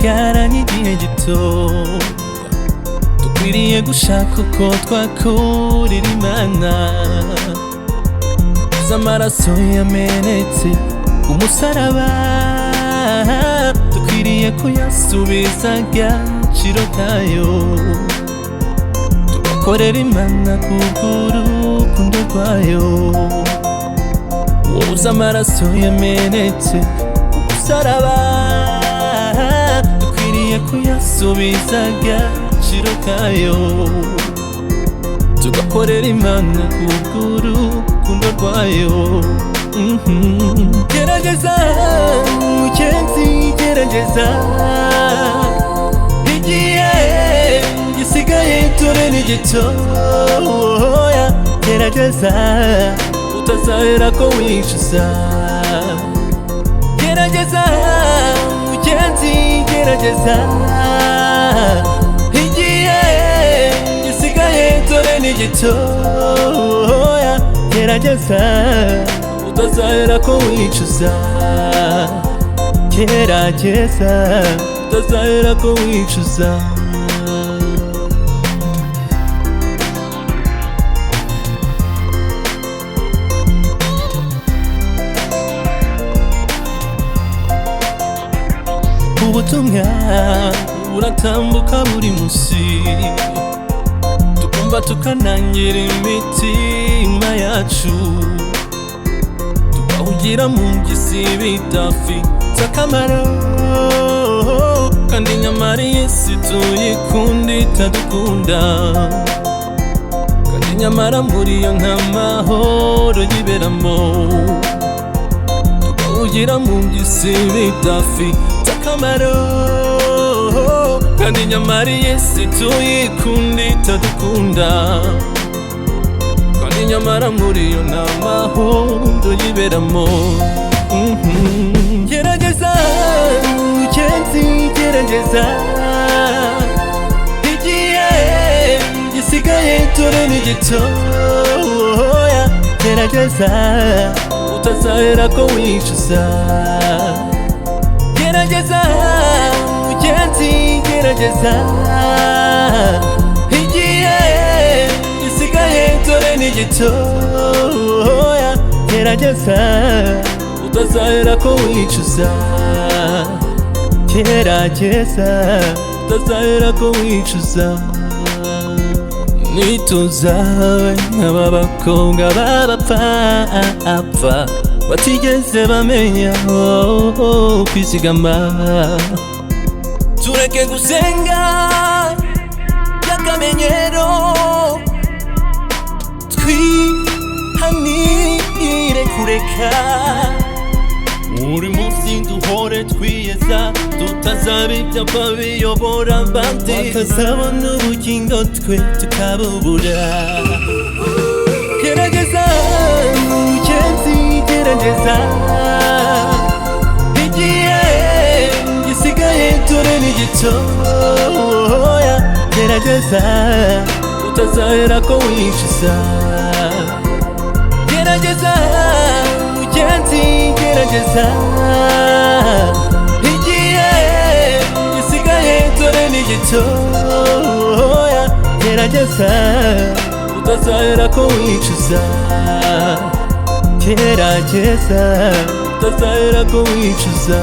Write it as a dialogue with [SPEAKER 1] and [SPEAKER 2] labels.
[SPEAKER 1] dusigaranye igihe gito, dukwiriye gushaka uko twakurira Imana. Uzi amaraso yamenetse umusaraba, dukwiriye kuyasubiza agaciro kayo, tugakorera Imana kubw'urukundo rwayo. Uzi amaraso yamenetse umusaraba, dukwiriye kuyasubiza agaciro kayo, tugakorera Imana kubw'urukundo rwayo. Gerageza mugenzi, gerageza, igihe gisigaye dore ni gitoya. Gerageza utazahera ko wicuza. Gerageza mugenzi, gerageza, igihe gisigaye dore ni gitoya. Gerageza utazahera ko wicuza. Gerageza utazahera ko wicuza. Ubutumwa buratambuka buri munsi, tukumva tukanangira imitima yacu, tukahugira mu ngisi bidafite akamaro, kandi nyamara iyi si tuyikunda itadukunda, kandi nyamara muri yo nta mahoro yiberamo. Tukahugira mu ngisi bidafite akamaro, kandi nyamara iyi si tuyikunda itadukunda, kandi nyamara muri yo nta mahoro yiberamo. Gerageza mugenzi, gerageza, igihe gisigaye dore ni gitoya. Gerageza utazahera ko wicuza. Gerageza mugenzi, gerageza, igihe gisigaye dore ni gitoya. Gerageza utazahera ko wicuza. Gerageza utazahera ko wicuza. Nituzawe nk'aba bakobwa b'abapfapfa batigeze bamenya kwizigama. Tureke gusenga by'akamenyero, twihanire kureka. Buri munsi duhore twiyeza, tutazaba ibyapa biyobora abandi, bakazabona ubugingo twe tukabubura. Gerageza mugenzi, gerageza, igihe gisigaye dore ni gitoya. Gerageza utazahera ko wicuza. Gerageza mugenzi, gerageza, igihe gisigaye dore ni gitoya. Gerageza utazahera ko wicuza. Gerageza utazahera ko wicuza.